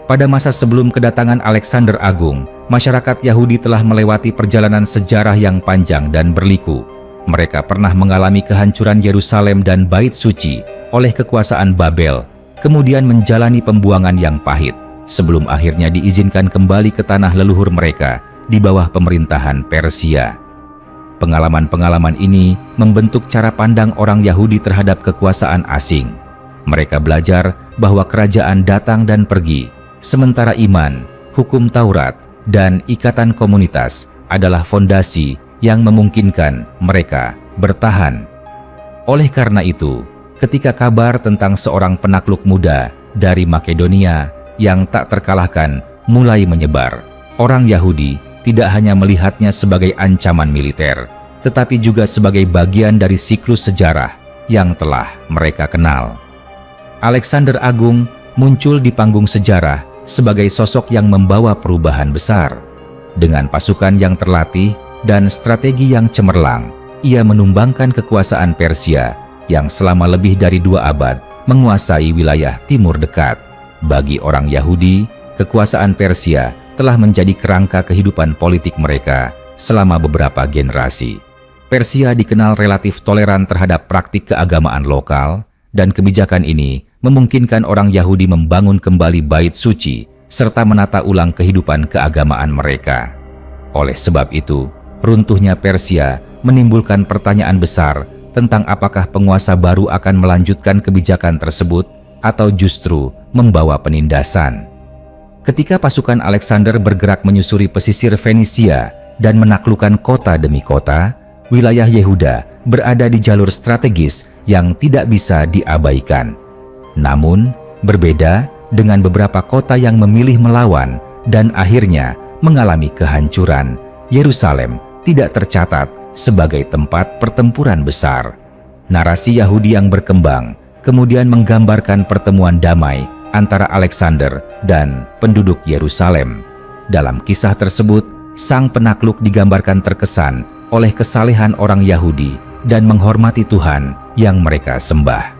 Pada masa sebelum kedatangan Alexander Agung, masyarakat Yahudi telah melewati perjalanan sejarah yang panjang dan berliku. Mereka pernah mengalami kehancuran Yerusalem dan Bait Suci oleh kekuasaan Babel, kemudian menjalani pembuangan yang pahit, sebelum akhirnya diizinkan kembali ke tanah leluhur mereka di bawah pemerintahan Persia. Pengalaman-pengalaman ini membentuk cara pandang orang Yahudi terhadap kekuasaan asing. Mereka belajar bahwa kerajaan datang dan pergi, sementara iman, hukum Taurat, dan ikatan komunitas adalah fondasi yang memungkinkan mereka bertahan. Oleh karena itu, ketika kabar tentang seorang penakluk muda dari Makedonia yang tak terkalahkan mulai menyebar, orang Yahudi tidak hanya melihatnya sebagai ancaman militer, tetapi juga sebagai bagian dari siklus sejarah yang telah mereka kenal. Alexander Agung muncul di panggung sejarah sebagai sosok yang membawa perubahan besar. Dengan pasukan yang terlatih dan strategi yang cemerlang, ia menumbangkan kekuasaan Persia yang selama lebih dari 2 abad menguasai wilayah Timur Dekat. Bagi orang Yahudi, kekuasaan Persia telah menjadi kerangka kehidupan politik mereka selama beberapa generasi. Persia dikenal relatif toleran terhadap praktik keagamaan lokal, dan kebijakan ini memungkinkan orang Yahudi membangun kembali Bait Suci serta menata ulang kehidupan keagamaan mereka. Oleh sebab itu, runtuhnya Persia menimbulkan pertanyaan besar tentang apakah penguasa baru akan melanjutkan kebijakan tersebut atau justru membawa penindasan. Ketika pasukan Alexander bergerak menyusuri pesisir Fenisia dan menaklukkan kota demi kota, wilayah Yehuda berada di jalur strategis yang tidak bisa diabaikan. Namun, berbeda dengan beberapa kota yang memilih melawan dan akhirnya mengalami kehancuran, Yerusalem tidak tercatat sebagai tempat pertempuran besar. Narasi Yahudi yang berkembang kemudian menggambarkan pertemuan damai antara Alexander dan penduduk Yerusalem. Dalam kisah tersebut, sang penakluk digambarkan terkesan oleh kesalehan orang Yahudi dan menghormati Tuhan yang mereka sembah.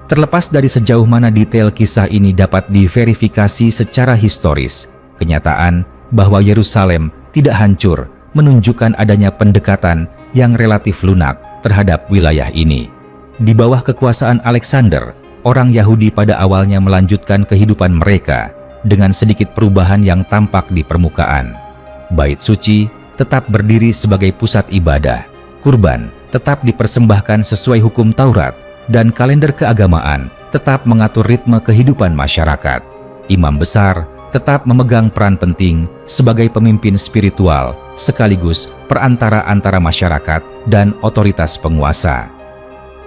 Terlepas dari sejauh mana detail kisah ini dapat diverifikasi secara historis, kenyataan bahwa Yerusalem tidak hancur menunjukkan adanya pendekatan yang relatif lunak terhadap wilayah ini. Di bawah kekuasaan Alexander, orang Yahudi pada awalnya melanjutkan kehidupan mereka dengan sedikit perubahan yang tampak di permukaan. Bait Suci tetap berdiri sebagai pusat ibadah, kurban tetap dipersembahkan sesuai hukum Taurat, dan kalender keagamaan tetap mengatur ritme kehidupan masyarakat. Imam besar tetap memegang peran penting sebagai pemimpin spiritual sekaligus perantara antara masyarakat dan otoritas penguasa.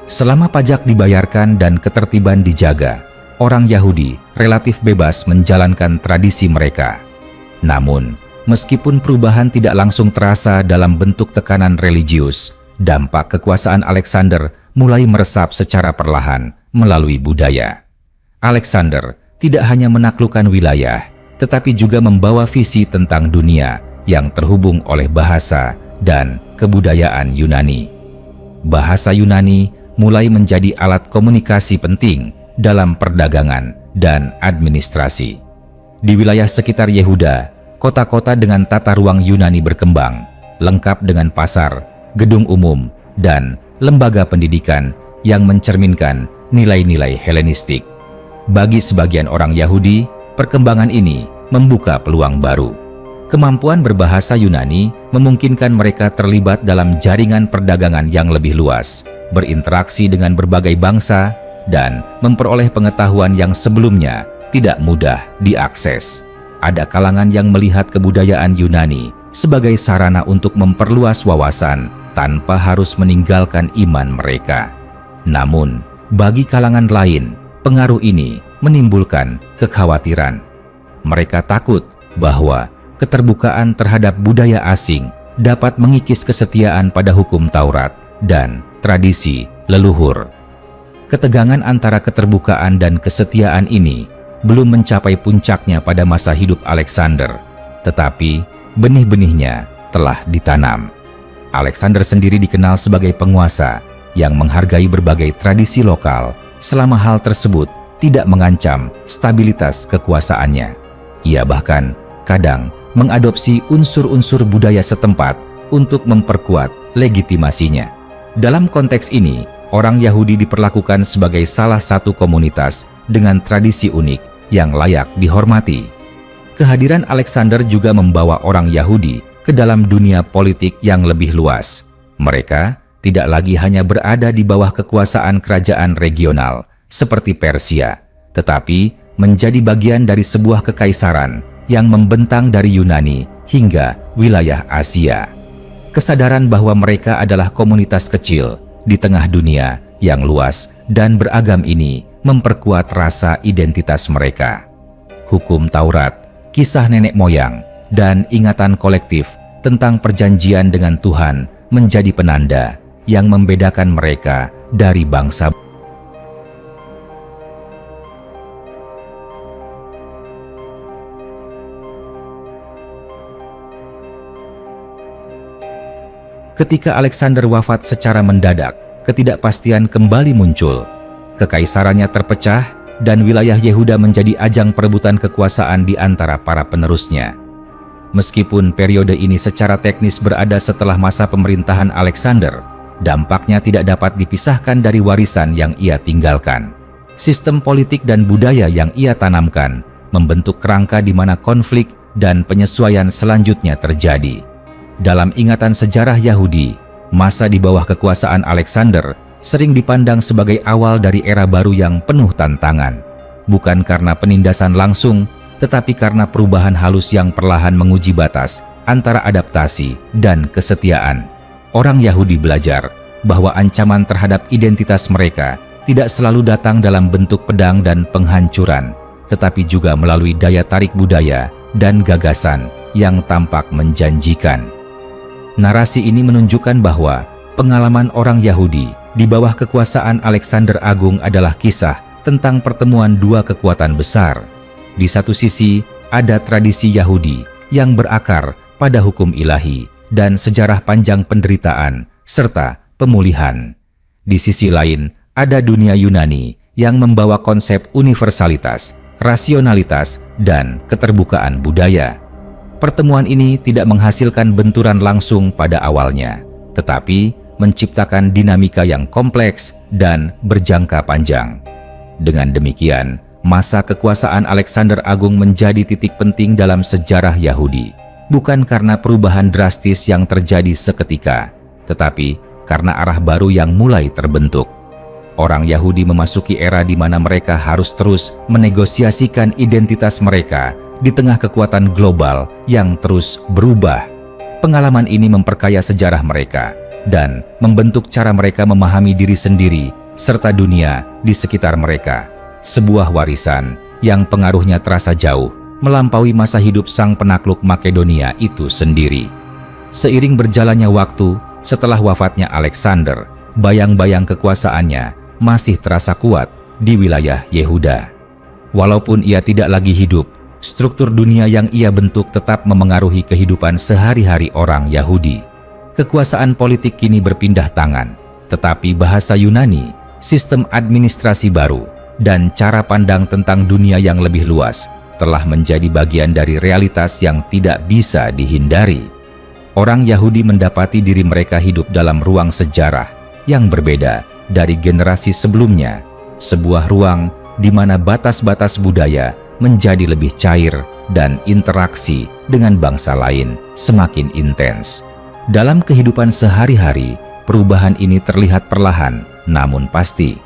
Selama pajak dibayarkan dan ketertiban dijaga, orang Yahudi relatif bebas menjalankan tradisi mereka. Namun, meskipun perubahan tidak langsung terasa dalam bentuk tekanan religius, dampak kekuasaan Alexander mulai meresap secara perlahan melalui budaya. Alexander tidak hanya menaklukkan wilayah, tetapi juga membawa visi tentang dunia yang terhubung oleh bahasa dan kebudayaan Yunani. Bahasa Yunani mulai menjadi alat komunikasi penting dalam perdagangan dan administrasi. Di wilayah sekitar Yehuda, kota-kota dengan tata ruang Yunani berkembang, lengkap dengan pasar, gedung umum, dan lembaga pendidikan yang mencerminkan nilai-nilai Helenistik. Bagi sebagian orang Yahudi, perkembangan ini membuka peluang baru. Kemampuan berbahasa Yunani memungkinkan mereka terlibat dalam jaringan perdagangan yang lebih luas, berinteraksi dengan berbagai bangsa, dan memperoleh pengetahuan yang sebelumnya tidak mudah diakses. Ada kalangan yang melihat kebudayaan Yunani sebagai sarana untuk memperluas wawasan tanpa harus meninggalkan iman mereka. Namun, bagi kalangan lain, pengaruh ini menimbulkan kekhawatiran. Mereka takut bahwa keterbukaan terhadap budaya asing dapat mengikis kesetiaan pada hukum Taurat dan tradisi leluhur. Ketegangan antara keterbukaan dan kesetiaan ini belum mencapai puncaknya pada masa hidup Alexander, tetapi benih-benihnya telah ditanam. Alexander sendiri dikenal sebagai penguasa yang menghargai berbagai tradisi lokal selama hal tersebut tidak mengancam stabilitas kekuasaannya. Ia bahkan kadang mengadopsi unsur-unsur budaya setempat untuk memperkuat legitimasinya. Dalam konteks ini, orang Yahudi diperlakukan sebagai salah satu komunitas dengan tradisi unik yang layak dihormati. Kehadiran Alexander juga membawa orang Yahudi ke dalam dunia politik yang lebih luas. Mereka tidak lagi hanya berada di bawah kekuasaan kerajaan regional seperti Persia, tetapi menjadi bagian dari sebuah kekaisaran yang membentang dari Yunani hingga wilayah Asia. Kesadaran bahwa mereka adalah komunitas kecil di tengah dunia yang luas dan beragam ini memperkuat rasa identitas mereka. Hukum Taurat, kisah nenek moyang, dan ingatan kolektif tentang perjanjian dengan Tuhan menjadi penanda yang membedakan mereka dari bangsa. Ketika Alexander wafat secara mendadak, ketidakpastian kembali muncul. Kekaisarannya terpecah dan wilayah Yehuda menjadi ajang perebutan kekuasaan di antara para penerusnya. Meskipun periode ini secara teknis berada setelah masa pemerintahan Alexander, dampaknya tidak dapat dipisahkan dari warisan yang ia tinggalkan. Sistem politik dan budaya yang ia tanamkan membentuk kerangka di mana konflik dan penyesuaian selanjutnya terjadi. Dalam ingatan sejarah Yahudi, masa di bawah kekuasaan Alexander sering dipandang sebagai awal dari era baru yang penuh tantangan, bukan karena penindasan langsung, tetapi karena perubahan halus yang perlahan menguji batas antara adaptasi dan kesetiaan. Orang Yahudi belajar bahwa ancaman terhadap identitas mereka tidak selalu datang dalam bentuk pedang dan penghancuran, tetapi juga melalui daya tarik budaya dan gagasan yang tampak menjanjikan. Narasi ini menunjukkan bahwa pengalaman orang Yahudi di bawah kekuasaan Alexander Agung adalah kisah tentang pertemuan dua kekuatan besar. Di satu sisi, ada tradisi Yahudi yang berakar pada hukum ilahi dan sejarah panjang penderitaan serta pemulihan. Di sisi lain, ada dunia Yunani yang membawa konsep universalitas, rasionalitas, dan keterbukaan budaya. Pertemuan ini tidak menghasilkan benturan langsung pada awalnya, tetapi menciptakan dinamika yang kompleks dan berjangka panjang. Dengan demikian, masa kekuasaan Alexander Agung menjadi titik penting dalam sejarah Yahudi, bukan karena perubahan drastis yang terjadi seketika, tetapi karena arah baru yang mulai terbentuk. Orang Yahudi memasuki era di mana mereka harus terus menegosiasikan identitas mereka di tengah kekuatan global yang terus berubah. Pengalaman ini memperkaya sejarah mereka dan membentuk cara mereka memahami diri sendiri serta dunia di sekitar mereka. Sebuah warisan yang pengaruhnya terasa jauh melampaui masa hidup sang penakluk Makedonia itu sendiri. Seiring berjalannya waktu, setelah wafatnya Alexander, bayang-bayang kekuasaannya masih terasa kuat di wilayah Yehuda. Walaupun ia tidak lagi hidup, struktur dunia yang ia bentuk tetap memengaruhi kehidupan sehari-hari orang Yahudi. Kekuasaan politik kini berpindah tangan, tetapi bahasa Yunani, sistem administrasi baru, dan cara pandang tentang dunia yang lebih luas telah menjadi bagian dari realitas yang tidak bisa dihindari. Orang Yahudi mendapati diri mereka hidup dalam ruang sejarah yang berbeda dari generasi sebelumnya, sebuah ruang di mana batas-batas budaya menjadi lebih cair dan interaksi dengan bangsa lain semakin intens. Dalam kehidupan sehari-hari, perubahan ini terlihat perlahan namun pasti.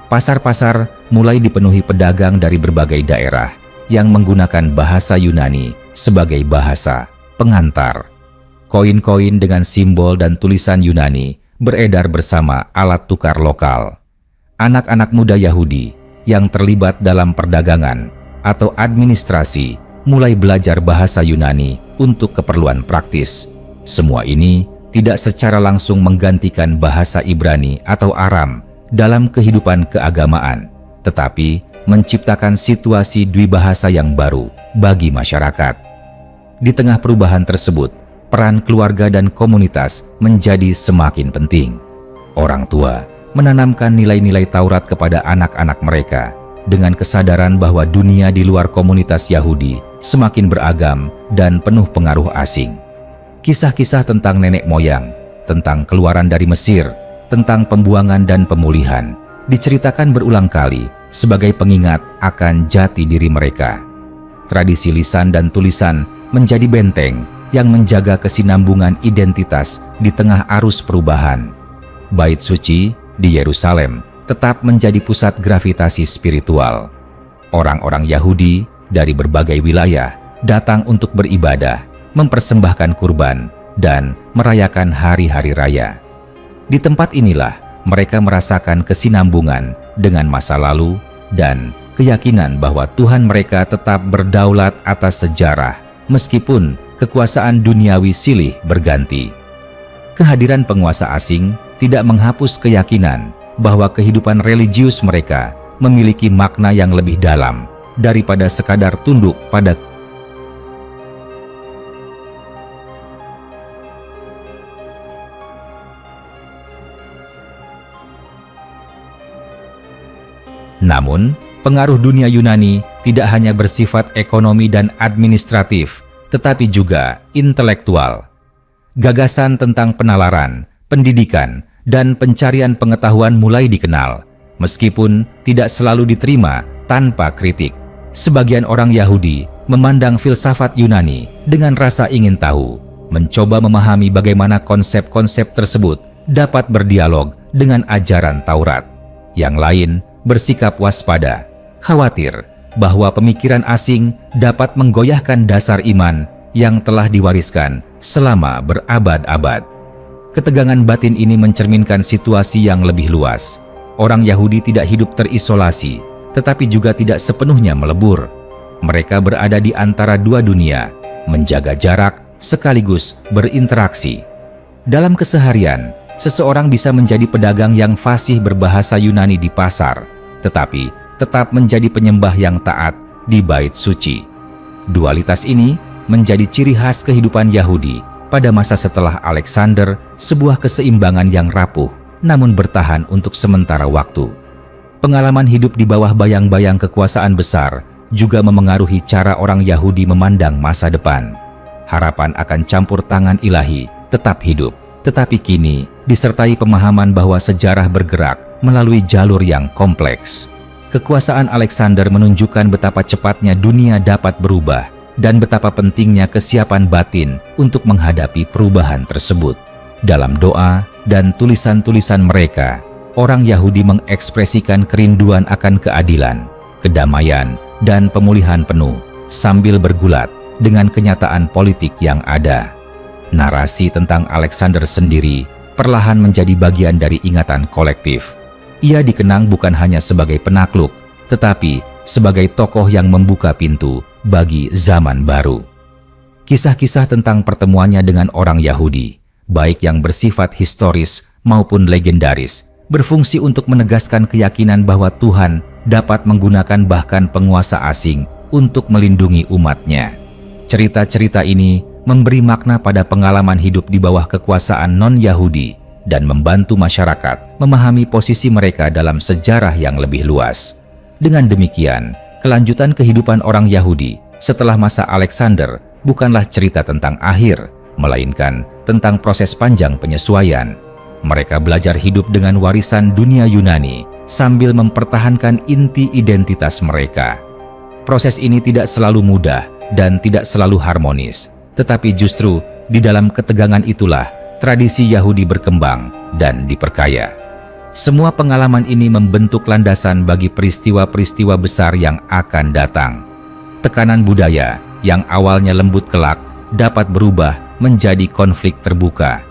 Pasar-pasar mulai dipenuhi pedagang dari berbagai daerah yang menggunakan bahasa Yunani sebagai bahasa pengantar. Koin-koin dengan simbol dan tulisan Yunani beredar bersama alat tukar lokal. Anak-anak muda Yahudi yang terlibat dalam perdagangan atau administrasi mulai belajar bahasa Yunani untuk keperluan praktis. Semua ini tidak secara langsung menggantikan bahasa Ibrani atau Aram dalam kehidupan keagamaan, tetapi menciptakan situasi dwibahasa yang baru bagi masyarakat. Di tengah perubahan tersebut, peran keluarga dan komunitas menjadi semakin penting. Orang tua menanamkan nilai-nilai Taurat kepada anak-anak mereka dengan kesadaran bahwa dunia di luar komunitas Yahudi semakin beragam dan penuh pengaruh asing. Kisah-kisah tentang nenek moyang, tentang keluaran dari Mesir, tentang pembuangan dan pemulihan, diceritakan berulang kali sebagai pengingat akan jati diri mereka. Tradisi lisan dan tulisan menjadi benteng yang menjaga kesinambungan identitas di tengah arus perubahan. Bait suci di Yerusalem tetap menjadi pusat gravitasi spiritual. Orang-orang Yahudi dari berbagai wilayah datang untuk beribadah, mempersembahkan kurban, dan merayakan hari-hari raya. Di tempat inilah mereka merasakan kesinambungan dengan masa lalu dan keyakinan bahwa Tuhan mereka tetap berdaulat atas sejarah meskipun kekuasaan duniawi silih berganti. Kehadiran penguasa asing tidak menghapus keyakinan bahwa kehidupan religius mereka memiliki makna yang lebih dalam daripada sekadar tunduk pada Namun, pengaruh dunia Yunani tidak hanya bersifat ekonomi dan administratif, tetapi juga intelektual. Gagasan tentang penalaran, pendidikan, dan pencarian pengetahuan mulai dikenal, meskipun tidak selalu diterima tanpa kritik. Sebagian orang Yahudi memandang filsafat Yunani dengan rasa ingin tahu, mencoba memahami bagaimana konsep-konsep tersebut dapat berdialog dengan ajaran Taurat. Yang lain bersikap waspada, khawatir bahwa pemikiran asing dapat menggoyahkan dasar iman yang telah diwariskan selama berabad-abad. Ketegangan batin ini mencerminkan situasi yang lebih luas. Orang Yahudi tidak hidup terisolasi, tetapi juga tidak sepenuhnya melebur. Mereka berada di antara dua dunia, menjaga jarak sekaligus berinteraksi. Dalam keseharian, seseorang bisa menjadi pedagang yang fasih berbahasa Yunani di pasar, tetapi tetap menjadi penyembah yang taat di bait suci. Dualitas ini menjadi ciri khas kehidupan Yahudi pada masa setelah Alexander, sebuah keseimbangan yang rapuh namun bertahan untuk sementara waktu. Pengalaman hidup di bawah bayang-bayang kekuasaan besar juga memengaruhi cara orang Yahudi memandang masa depan. Harapan akan campur tangan ilahi tetap hidup, tetapi kini disertai pemahaman bahwa sejarah bergerak melalui jalur yang kompleks. Kekuasaan Alexander menunjukkan betapa cepatnya dunia dapat berubah dan betapa pentingnya kesiapan batin untuk menghadapi perubahan tersebut. Dalam doa dan tulisan-tulisan mereka, orang Yahudi mengekspresikan kerinduan akan keadilan, kedamaian, dan pemulihan penuh sambil bergulat dengan kenyataan politik yang ada. Narasi tentang Alexander sendiri perlahan menjadi bagian dari ingatan kolektif. Ia dikenang bukan hanya sebagai penakluk, tetapi sebagai tokoh yang membuka pintu bagi zaman baru. Kisah-kisah tentang pertemuannya dengan orang Yahudi, baik yang bersifat historis maupun legendaris, berfungsi untuk menegaskan keyakinan bahwa Tuhan dapat menggunakan bahkan penguasa asing untuk melindungi umatnya. Cerita-cerita ini memberi makna pada pengalaman hidup di bawah kekuasaan non-Yahudi dan membantu masyarakat memahami posisi mereka dalam sejarah yang lebih luas. Dengan demikian, kelanjutan kehidupan orang Yahudi setelah masa Alexander bukanlah cerita tentang akhir, melainkan tentang proses panjang penyesuaian. Mereka belajar hidup dengan warisan dunia Yunani sambil mempertahankan inti identitas mereka. Proses ini tidak selalu mudah dan tidak selalu harmonis, tetapi justru di dalam ketegangan itulah tradisi Yahudi berkembang dan diperkaya. Semua pengalaman ini membentuk landasan bagi peristiwa-peristiwa besar yang akan datang. Tekanan budaya yang awalnya lembut kelak dapat berubah menjadi konflik terbuka.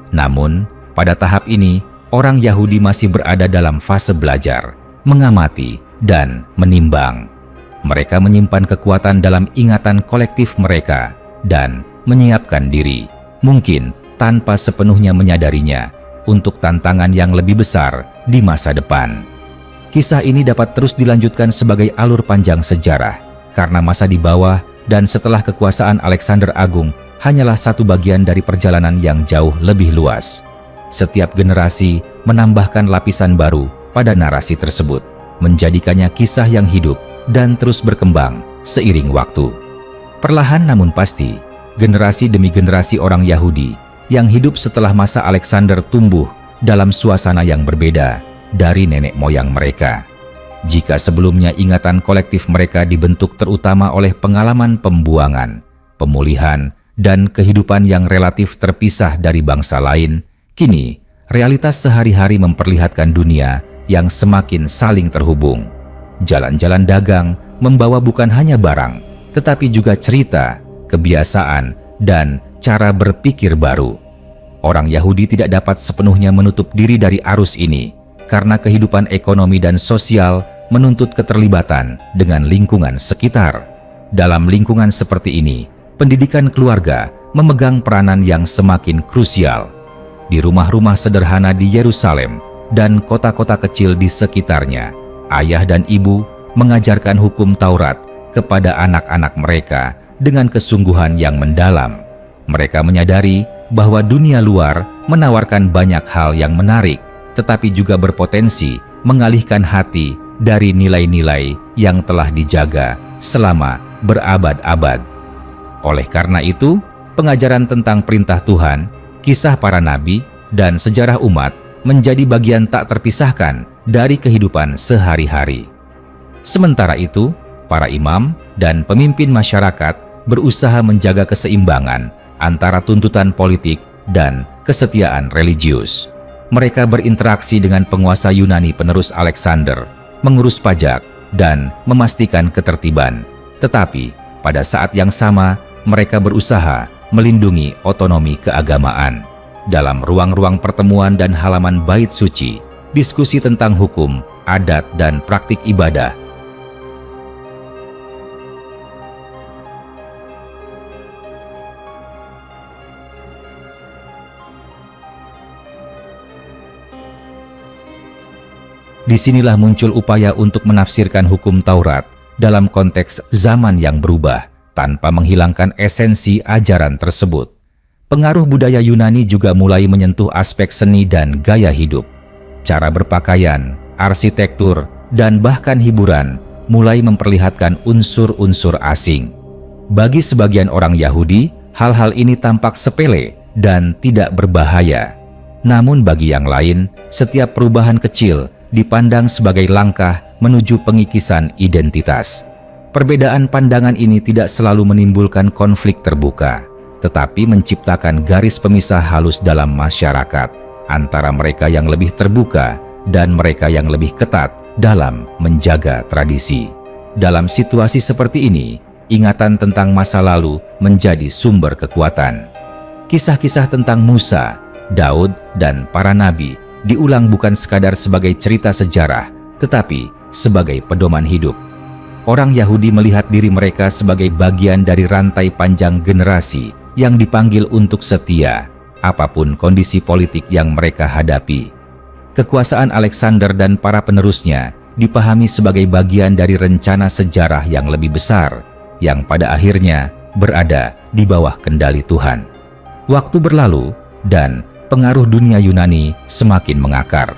Namun, pada tahap ini, orang Yahudi masih berada dalam fase belajar, mengamati, dan menimbang. Mereka menyimpan kekuatan dalam ingatan kolektif mereka dan menyiapkan diri, mungkin tanpa sepenuhnya menyadarinya, untuk tantangan yang lebih besar di masa depan. Kisah ini dapat terus dilanjutkan sebagai alur panjang sejarah, karena masa di bawah dan setelah kekuasaan Alexander Agung hanyalah satu bagian dari perjalanan yang jauh lebih luas. Setiap generasi menambahkan lapisan baru pada narasi tersebut, menjadikannya kisah yang hidup dan terus berkembang seiring waktu. Perlahan namun pasti, generasi demi generasi orang Yahudi yang hidup setelah masa Alexander tumbuh dalam suasana yang berbeda dari nenek moyang mereka. Jika sebelumnya ingatan kolektif mereka dibentuk terutama oleh pengalaman pembuangan, pemulihan, dan kehidupan yang relatif terpisah dari bangsa lain, kini realitas sehari-hari memperlihatkan dunia yang semakin saling terhubung. Jalan-jalan dagang membawa bukan hanya barang, tetapi juga cerita, kebiasaan, dan cara berpikir baru. Orang Yahudi tidak dapat sepenuhnya menutup diri dari arus ini, karena kehidupan ekonomi dan sosial menuntut keterlibatan dengan lingkungan sekitar. Dalam lingkungan seperti ini, pendidikan keluarga memegang peranan yang semakin krusial. Di rumah-rumah sederhana di Yerusalem dan kota-kota kecil di sekitarnya, ayah dan ibu mengajarkan hukum Taurat kepada anak-anak mereka dengan kesungguhan yang mendalam. Mereka menyadari bahwa dunia luar menawarkan banyak hal yang menarik, tetapi juga berpotensi mengalihkan hati dari nilai-nilai yang telah dijaga selama berabad-abad. Oleh karena itu, pengajaran tentang perintah Tuhan, kisah para nabi, dan sejarah umat menjadi bagian tak terpisahkan dari kehidupan sehari-hari. Sementara itu, para imam dan pemimpin masyarakat berusaha menjaga keseimbangan antara tuntutan politik dan kesetiaan religius. Mereka berinteraksi dengan penguasa Yunani penerus Alexander, mengurus pajak, dan memastikan ketertiban. Tetapi, pada saat yang sama, mereka berusaha melindungi otonomi keagamaan. Dalam ruang-ruang pertemuan dan halaman bait suci, diskusi tentang hukum, adat, dan praktik ibadah disinilah muncul upaya untuk menafsirkan hukum Taurat dalam konteks zaman yang berubah tanpa menghilangkan esensi ajaran tersebut. Pengaruh budaya Yunani juga mulai menyentuh aspek seni dan gaya hidup. Cara berpakaian, arsitektur, dan bahkan hiburan mulai memperlihatkan unsur-unsur asing. Bagi sebagian orang Yahudi, hal-hal ini tampak sepele dan tidak berbahaya. Namun bagi yang lain, setiap perubahan kecil dipandang sebagai langkah menuju pengikisan identitas. Perbedaan pandangan ini tidak selalu menimbulkan konflik terbuka, tetapi menciptakan garis pemisah halus dalam masyarakat antara mereka yang lebih terbuka dan mereka yang lebih ketat dalam menjaga tradisi. Dalam situasi seperti ini, ingatan tentang masa lalu menjadi sumber kekuatan. Kisah-kisah tentang Musa, Daud, dan para nabi diulang bukan sekadar sebagai cerita sejarah, tetapi sebagai pedoman hidup. Orang Yahudi melihat diri mereka sebagai bagian dari rantai panjang generasi yang dipanggil untuk setia, apapun kondisi politik yang mereka hadapi. Kekuasaan Alexander dan para penerusnya dipahami sebagai bagian dari rencana sejarah yang lebih besar, yang pada akhirnya berada di bawah kendali Tuhan. Waktu berlalu, dan pengaruh dunia Yunani semakin mengakar.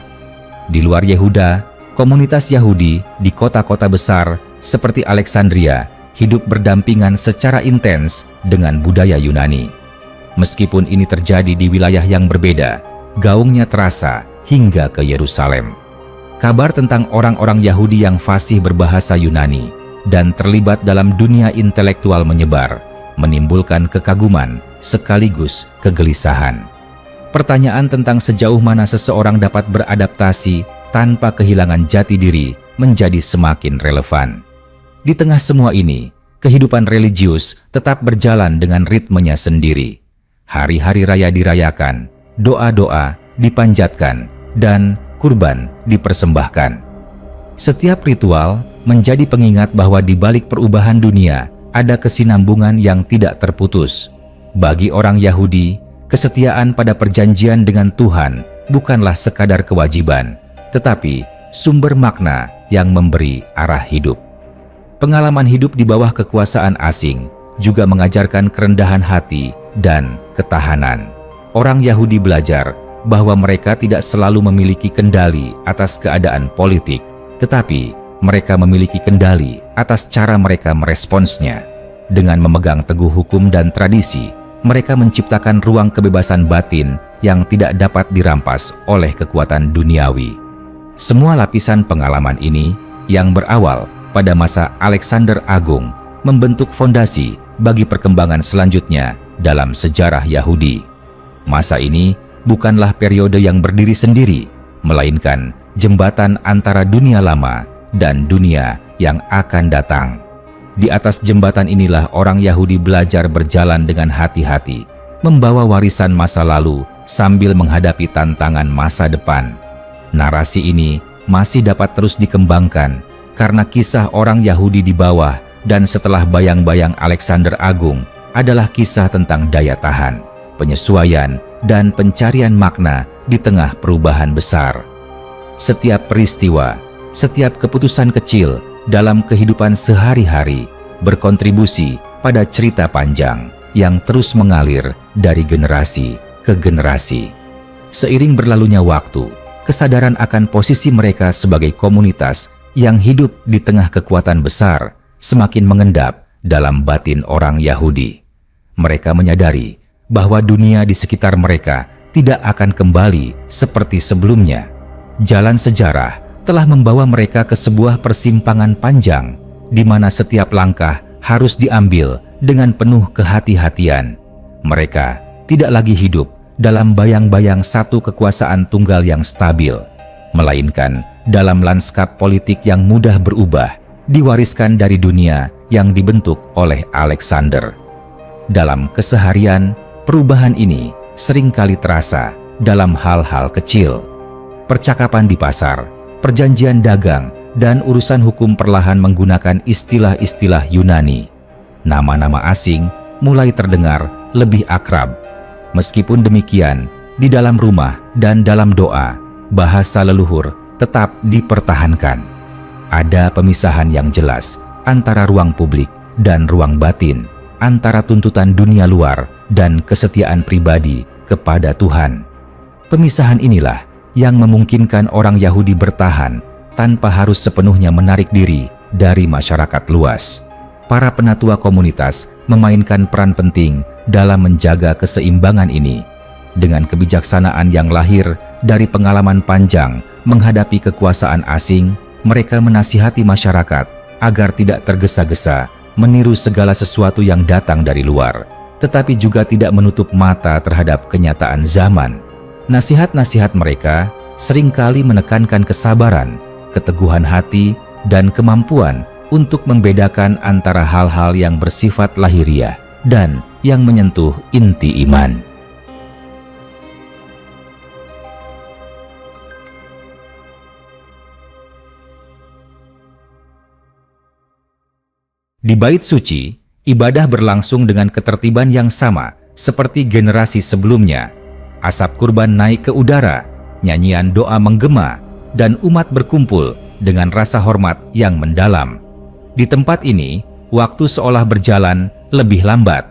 Di luar Yehuda, komunitas Yahudi di kota-kota besar seperti Alexandria hidup berdampingan secara intens dengan budaya Yunani. Meskipun ini terjadi di wilayah yang berbeda, gaungnya terasa hingga ke Yerusalem. Kabar tentang orang-orang Yahudi yang fasih berbahasa Yunani dan terlibat dalam dunia intelektual menyebar, menimbulkan kekaguman sekaligus kegelisahan. Pertanyaan tentang sejauh mana seseorang dapat beradaptasi tanpa kehilangan jati diri menjadi semakin relevan. Di tengah semua ini, kehidupan religius tetap berjalan dengan ritmenya sendiri. Hari-hari raya dirayakan, doa-doa dipanjatkan, dan kurban dipersembahkan. Setiap ritual menjadi pengingat bahwa di balik perubahan dunia ada kesinambungan yang tidak terputus. Bagi orang Yahudi, kesetiaan pada perjanjian dengan Tuhan bukanlah sekadar kewajiban, tetapi sumber makna yang memberi arah hidup. Pengalaman hidup di bawah kekuasaan asing juga mengajarkan kerendahan hati dan ketahanan. Orang Yahudi belajar bahwa mereka tidak selalu memiliki kendali atas keadaan politik, tetapi mereka memiliki kendali atas cara mereka meresponsnya. Dengan memegang teguh hukum dan tradisi, mereka menciptakan ruang kebebasan batin yang tidak dapat dirampas oleh kekuatan duniawi. Semua lapisan pengalaman ini yang berawal pada masa Alexander Agung membentuk fondasi bagi perkembangan selanjutnya dalam sejarah Yahudi. Masa ini bukanlah periode yang berdiri sendiri, melainkan jembatan antara dunia lama dan dunia yang akan datang. Di atas jembatan inilah orang Yahudi belajar berjalan dengan hati-hati, membawa warisan masa lalu sambil menghadapi tantangan masa depan. Narasi ini masih dapat terus dikembangkan karena kisah orang Yahudi di bawah dan setelah bayang-bayang Alexander Agung adalah kisah tentang daya tahan, penyesuaian, dan pencarian makna di tengah perubahan besar. Setiap peristiwa, setiap keputusan kecil dalam kehidupan sehari-hari berkontribusi pada cerita panjang yang terus mengalir dari generasi ke generasi. Seiring berlalunya waktu, kesadaran akan posisi mereka sebagai komunitas yang hidup di tengah kekuatan besar semakin mengendap dalam batin orang Yahudi. Mereka menyadari bahwa dunia di sekitar mereka tidak akan kembali seperti sebelumnya. Jalan sejarah telah membawa mereka ke sebuah persimpangan panjang di mana setiap langkah harus diambil dengan penuh kehati-hatian. Mereka tidak lagi hidup dalam bayang-bayang satu kekuasaan tunggal yang stabil, melainkan dalam lanskap politik yang mudah berubah, diwariskan dari dunia yang dibentuk oleh Alexander. Dalam keseharian, perubahan ini seringkali terasa dalam hal-hal kecil. Percakapan di pasar, perjanjian dagang, dan urusan hukum perlahan menggunakan istilah-istilah Yunani. Nama-nama asing mulai terdengar lebih akrab. Meskipun demikian, di dalam rumah dan dalam doa, bahasa leluhur tetap dipertahankan. Ada pemisahan yang jelas antara ruang publik dan ruang batin, antara tuntutan dunia luar dan kesetiaan pribadi kepada Tuhan. Pemisahan inilah yang memungkinkan orang Yahudi bertahan tanpa harus sepenuhnya menarik diri dari masyarakat luas. Para penatua komunitas memainkan peran penting dalam menjaga keseimbangan ini. Dengan kebijaksanaan yang lahir dari pengalaman panjang menghadapi kekuasaan asing, mereka menasihati masyarakat agar tidak tergesa-gesa meniru segala sesuatu yang datang dari luar, tetapi juga tidak menutup mata terhadap kenyataan zaman. Nasihat-nasihat mereka seringkali menekankan kesabaran, keteguhan hati, dan kemampuan untuk membedakan antara hal-hal yang bersifat lahiriah dan yang menyentuh inti iman. Di Bait Suci, ibadah berlangsung dengan ketertiban yang sama seperti generasi sebelumnya. Asap kurban naik ke udara, nyanyian doa menggema, dan umat berkumpul dengan rasa hormat yang mendalam. Di tempat ini, waktu seolah berjalan lebih lambat.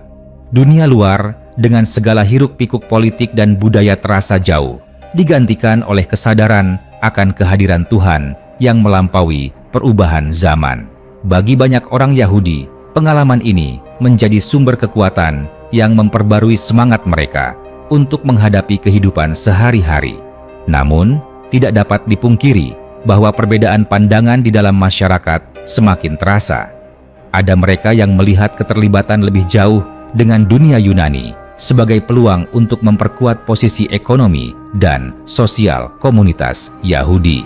Dunia luar dengan segala hiruk-pikuk politik dan budaya terasa jauh, digantikan oleh kesadaran akan kehadiran Tuhan yang melampaui perubahan zaman. Bagi banyak orang Yahudi, pengalaman ini menjadi sumber kekuatan yang memperbarui semangat mereka untuk menghadapi kehidupan sehari-hari. Namun, tidak dapat dipungkiri bahwa perbedaan pandangan di dalam masyarakat semakin terasa. Ada mereka yang melihat keterlibatan lebih jauh dengan dunia Yunani sebagai peluang untuk memperkuat posisi ekonomi dan sosial komunitas Yahudi.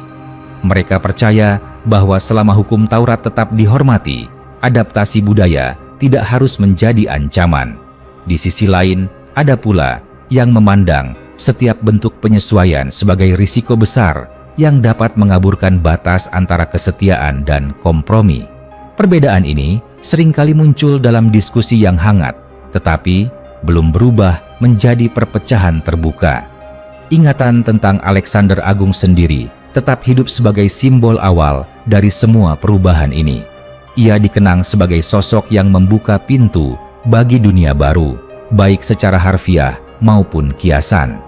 Mereka percaya bahwa selama hukum Taurat tetap dihormati, adaptasi budaya tidak harus menjadi ancaman. Di sisi lain, ada pula yang memandang setiap bentuk penyesuaian sebagai risiko besar yang dapat mengaburkan batas antara kesetiaan dan kompromi. Perbedaan ini seringkali muncul dalam diskusi yang hangat, tetapi belum berubah menjadi perpecahan terbuka. Ingatan tentang Alexander Agung sendiri tetap hidup sebagai simbol awal dari semua perubahan ini. Ia dikenang sebagai sosok yang membuka pintu bagi dunia baru, baik secara harfiah maupun kiasan.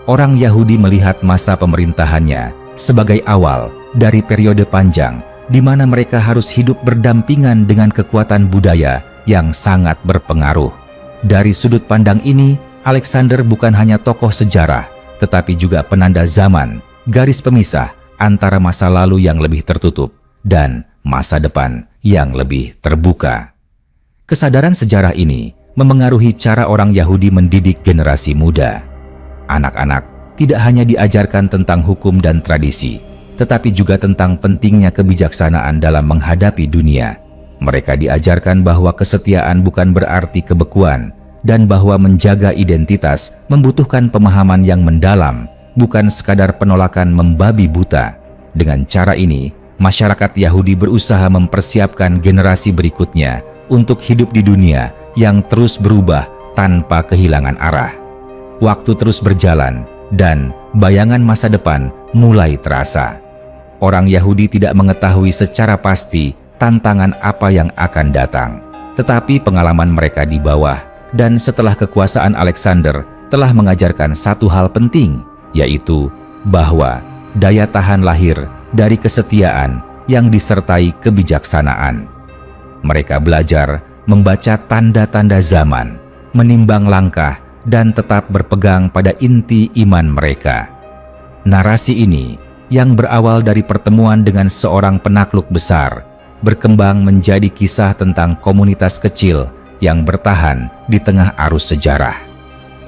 Orang Yahudi melihat masa pemerintahannya sebagai awal dari periode panjang di mana mereka harus hidup berdampingan dengan kekuatan budaya yang sangat berpengaruh. Dari sudut pandang ini, Alexander bukan hanya tokoh sejarah, tetapi juga penanda zaman, garis pemisah antara masa lalu yang lebih tertutup dan masa depan yang lebih terbuka. Kesadaran sejarah ini memengaruhi cara orang Yahudi mendidik generasi muda. Anak-anak tidak hanya diajarkan tentang hukum dan tradisi, tetapi juga tentang pentingnya kebijaksanaan dalam menghadapi dunia. Mereka diajarkan bahwa kesetiaan bukan berarti kebekuan dan bahwa menjaga identitas membutuhkan pemahaman yang mendalam, bukan sekadar penolakan membabi buta. Dengan cara ini, masyarakat Yahudi berusaha mempersiapkan generasi berikutnya untuk hidup di dunia yang terus berubah tanpa kehilangan arah. Waktu terus berjalan dan bayangan masa depan mulai terasa. Orang Yahudi tidak mengetahui secara pasti tantangan apa yang akan datang, tetapi pengalaman mereka di bawah dan setelah kekuasaan Alexander telah mengajarkan satu hal penting, yaitu bahwa daya tahan lahir dari kesetiaan yang disertai kebijaksanaan. Mereka belajar membaca tanda-tanda zaman, menimbang langkah, dan tetap berpegang pada inti iman mereka. Narasi ini, yang berawal dari pertemuan dengan seorang penakluk besar, berkembang menjadi kisah tentang komunitas kecil yang bertahan di tengah arus sejarah.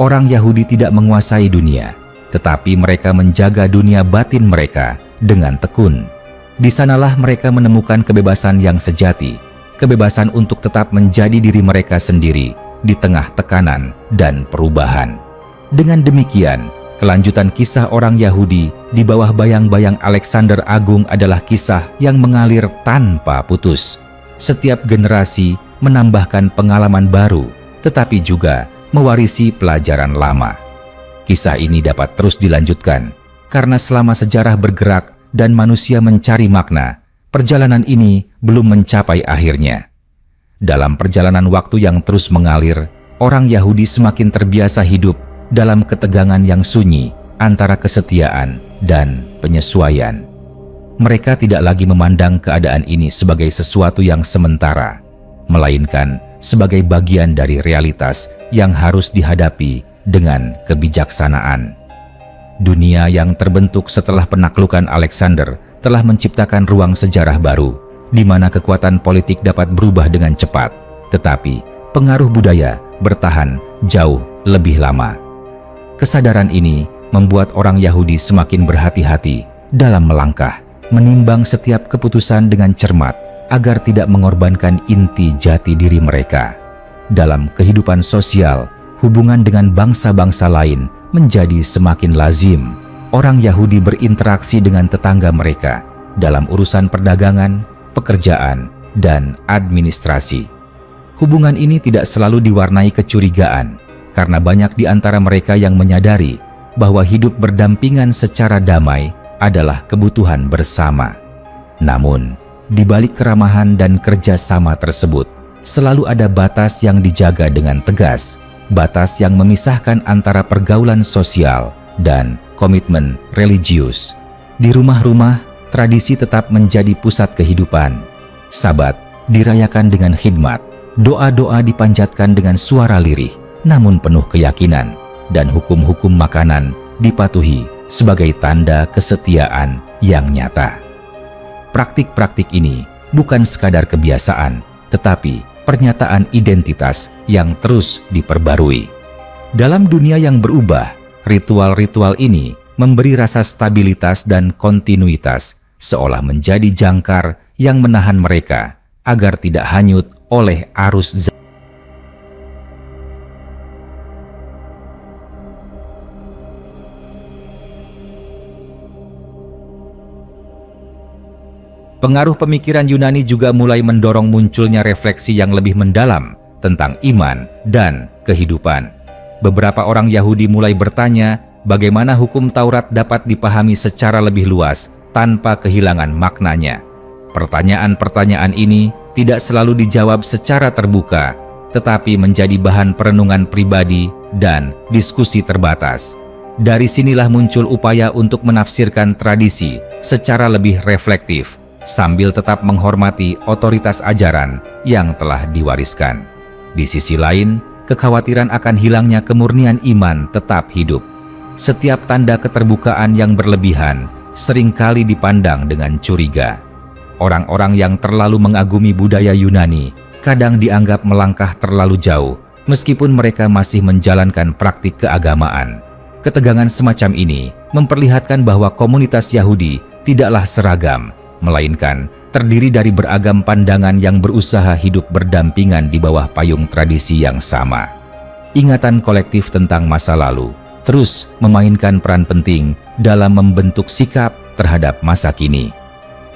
Orang Yahudi tidak menguasai dunia, tetapi mereka menjaga dunia batin mereka dengan tekun. Di sanalah mereka menemukan kebebasan yang sejati, kebebasan untuk tetap menjadi diri mereka sendiri di tengah tekanan dan perubahan. Dengan demikian, kelanjutan kisah orang Yahudi di bawah bayang-bayang Alexander Agung adalah kisah yang mengalir tanpa putus. Setiap generasi menambahkan pengalaman baru, tetapi juga mewarisi pelajaran lama. Kisah ini dapat terus dilanjutkan, karena selama sejarah bergerak dan manusia mencari makna, perjalanan ini belum mencapai akhirnya. Dalam perjalanan waktu yang terus mengalir, orang Yahudi semakin terbiasa hidup dalam ketegangan yang sunyi antara kesetiaan dan penyesuaian. Mereka tidak lagi memandang keadaan ini sebagai sesuatu yang sementara, melainkan sebagai bagian dari realitas yang harus dihadapi dengan kebijaksanaan. Dunia yang terbentuk setelah penaklukan Alexander telah menciptakan ruang sejarah baru, di mana kekuatan politik dapat berubah dengan cepat, tetapi pengaruh budaya bertahan jauh lebih lama. Kesadaran ini membuat orang Yahudi semakin berhati-hati dalam melangkah, menimbang setiap keputusan dengan cermat agar tidak mengorbankan inti jati diri mereka. Dalam kehidupan sosial, hubungan dengan bangsa-bangsa lain menjadi semakin lazim. Orang Yahudi berinteraksi dengan tetangga mereka dalam urusan perdagangan, pekerjaan, dan administrasi. Hubungan ini tidak selalu diwarnai kecurigaan, karena banyak di antara mereka yang menyadari bahwa hidup berdampingan secara damai adalah kebutuhan bersama. Namun, di balik keramahan dan kerjasama tersebut, selalu ada batas yang dijaga dengan tegas, batas yang memisahkan antara pergaulan sosial dan komitmen religius. Di rumah-rumah, tradisi tetap menjadi pusat kehidupan. Sabat dirayakan dengan khidmat, doa-doa dipanjatkan dengan suara lirih, namun penuh keyakinan, dan hukum-hukum makanan dipatuhi sebagai tanda kesetiaan yang nyata. Praktik-praktik ini bukan sekadar kebiasaan, tetapi pernyataan identitas yang terus diperbarui. Dalam dunia yang berubah, ritual-ritual ini memberi rasa stabilitas dan kontinuitas, seolah menjadi jangkar yang menahan mereka agar tidak hanyut oleh arus zaman. Pengaruh pemikiran Yunani juga mulai mendorong munculnya refleksi yang lebih mendalam tentang iman dan kehidupan. Beberapa orang Yahudi mulai bertanya bagaimana hukum Taurat dapat dipahami secara lebih luas tanpa kehilangan maknanya. Pertanyaan-pertanyaan ini tidak selalu dijawab secara terbuka, tetapi menjadi bahan perenungan pribadi dan diskusi terbatas. Dari sinilah muncul upaya untuk menafsirkan tradisi secara lebih reflektif, sambil tetap menghormati otoritas ajaran yang telah diwariskan. Di sisi lain, kekhawatiran akan hilangnya kemurnian iman tetap hidup. Setiap tanda keterbukaan yang berlebihan seringkali dipandang dengan curiga. Orang-orang yang terlalu mengagumi budaya Yunani kadang dianggap melangkah terlalu jauh, meskipun mereka masih menjalankan praktik keagamaan. Ketegangan semacam ini memperlihatkan bahwa komunitas Yahudi tidaklah seragam, melainkan terdiri dari beragam pandangan yang berusaha hidup berdampingan di bawah payung tradisi yang sama. Ingatan kolektif tentang masa lalu terus memainkan peran penting dalam membentuk sikap terhadap masa kini.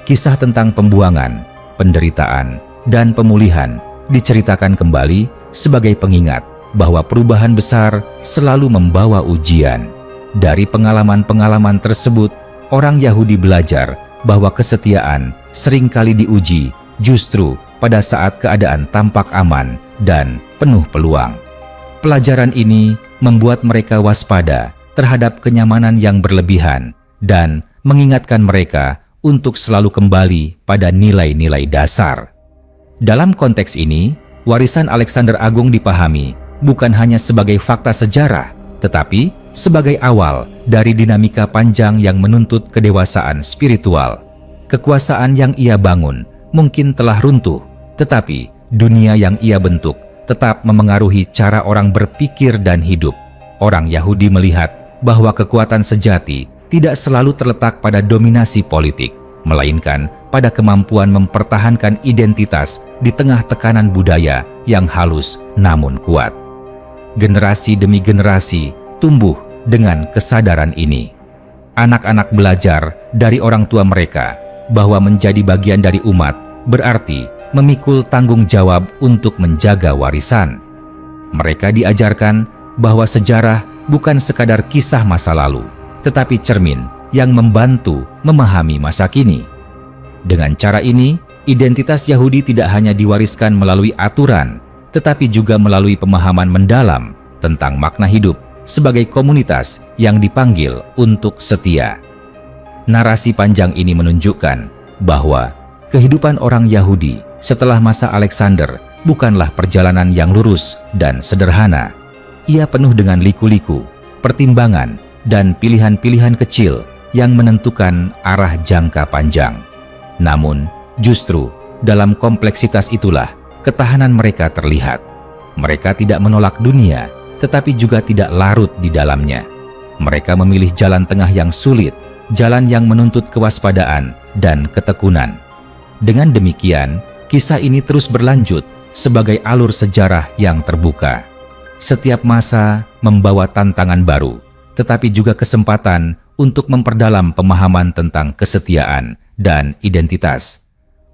Kisah tentang pembuangan, penderitaan, dan pemulihan diceritakan kembali sebagai pengingat bahwa perubahan besar selalu membawa ujian. Dari pengalaman-pengalaman tersebut, orang Yahudi belajar bahwa kesetiaan seringkali diuji justru pada saat keadaan tampak aman dan penuh peluang. Pelajaran ini membuat mereka waspada terhadap kenyamanan yang berlebihan dan mengingatkan mereka untuk selalu kembali pada nilai-nilai dasar. Dalam konteks ini, warisan Alexander Agung dipahami bukan hanya sebagai fakta sejarah, tetapi sebagai awal dari dinamika panjang yang menuntut kedewasaan spiritual. Kekuasaan yang ia bangun mungkin telah runtuh, tetapi dunia yang ia bentuk tetap memengaruhi cara orang berpikir dan hidup. Orang Yahudi melihat bahwa kekuatan sejati tidak selalu terletak pada dominasi politik, melainkan pada kemampuan mempertahankan identitas di tengah tekanan budaya yang halus namun kuat. Generasi demi generasi tumbuh dengan kesadaran ini. Anak-anak belajar dari orang tua mereka bahwa menjadi bagian dari umat berarti memikul tanggung jawab untuk menjaga warisan. Mereka diajarkan bahwa sejarah bukan sekadar kisah masa lalu, tetapi cermin yang membantu memahami masa kini. Dengan cara ini, identitas Yahudi tidak hanya diwariskan melalui aturan, tetapi juga melalui pemahaman mendalam tentang makna hidup sebagai komunitas yang dipanggil untuk setia. Narasi panjang ini menunjukkan bahwa kehidupan orang Yahudi setelah masa Alexander bukanlah perjalanan yang lurus dan sederhana. Ia penuh dengan liku-liku, pertimbangan, dan pilihan-pilihan kecil yang menentukan arah jangka panjang. Namun, justru dalam kompleksitas itulah ketahanan mereka terlihat. Mereka tidak menolak dunia, tetapi juga tidak larut di dalamnya. Mereka memilih jalan tengah yang sulit, jalan yang menuntut kewaspadaan dan ketekunan. Dengan demikian, kisah ini terus berlanjut sebagai alur sejarah yang terbuka. Setiap masa membawa tantangan baru, tetapi juga kesempatan untuk memperdalam pemahaman tentang kesetiaan dan identitas.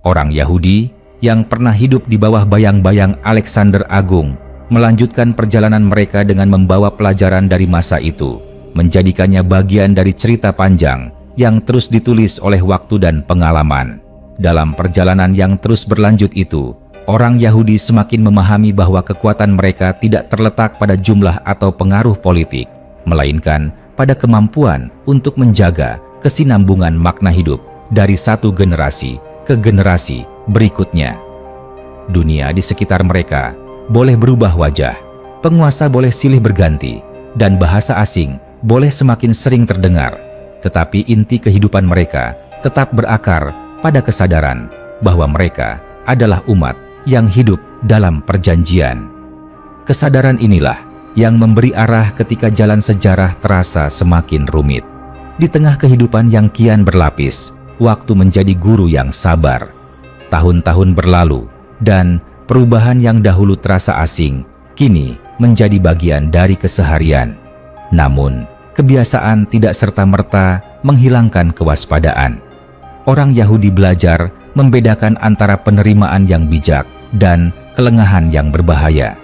Orang Yahudi yang pernah hidup di bawah bayang-bayang Alexander Agung melanjutkan perjalanan mereka dengan membawa pelajaran dari masa itu, menjadikannya bagian dari cerita panjang yang terus ditulis oleh waktu dan pengalaman. Dalam perjalanan yang terus berlanjut itu, orang Yahudi semakin memahami bahwa kekuatan mereka tidak terletak pada jumlah atau pengaruh politik, melainkan pada kemampuan untuk menjaga kesinambungan makna hidup dari satu generasi ke generasi berikutnya. Dunia di sekitar mereka boleh berubah wajah, penguasa boleh silih berganti, dan bahasa asing boleh semakin sering terdengar, tetapi inti kehidupan mereka tetap berakar pada kesadaran bahwa mereka adalah umat yang hidup dalam perjanjian. Kesadaran inilah yang memberi arah ketika jalan sejarah terasa semakin rumit. Di tengah kehidupan yang kian berlapis, waktu menjadi guru yang sabar. Tahun-tahun berlalu, dan perubahan yang dahulu terasa asing, kini menjadi bagian dari keseharian. Namun, kebiasaan tidak serta-merta menghilangkan kewaspadaan. Orang Yahudi belajar membedakan antara penerimaan yang bijak dan kelengahan yang berbahaya.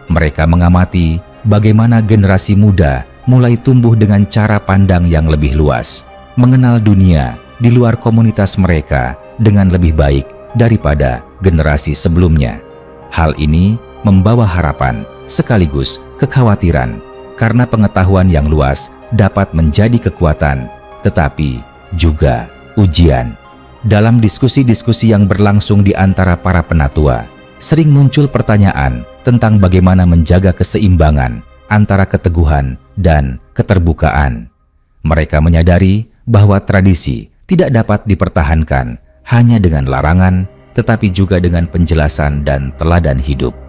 Mereka mengamati bagaimana generasi muda mulai tumbuh dengan cara pandang yang lebih luas, mengenal dunia di luar komunitas mereka dengan lebih baik daripada generasi sebelumnya. Hal ini membawa harapan sekaligus kekhawatiran, karena pengetahuan yang luas dapat menjadi kekuatan, tetapi juga ujian. Dalam diskusi-diskusi yang berlangsung di antara para penatua, sering muncul pertanyaan tentang bagaimana menjaga keseimbangan antara keteguhan dan keterbukaan. Mereka menyadari bahwa tradisi tidak dapat dipertahankan hanya dengan larangan, tetapi juga dengan penjelasan dan teladan hidup.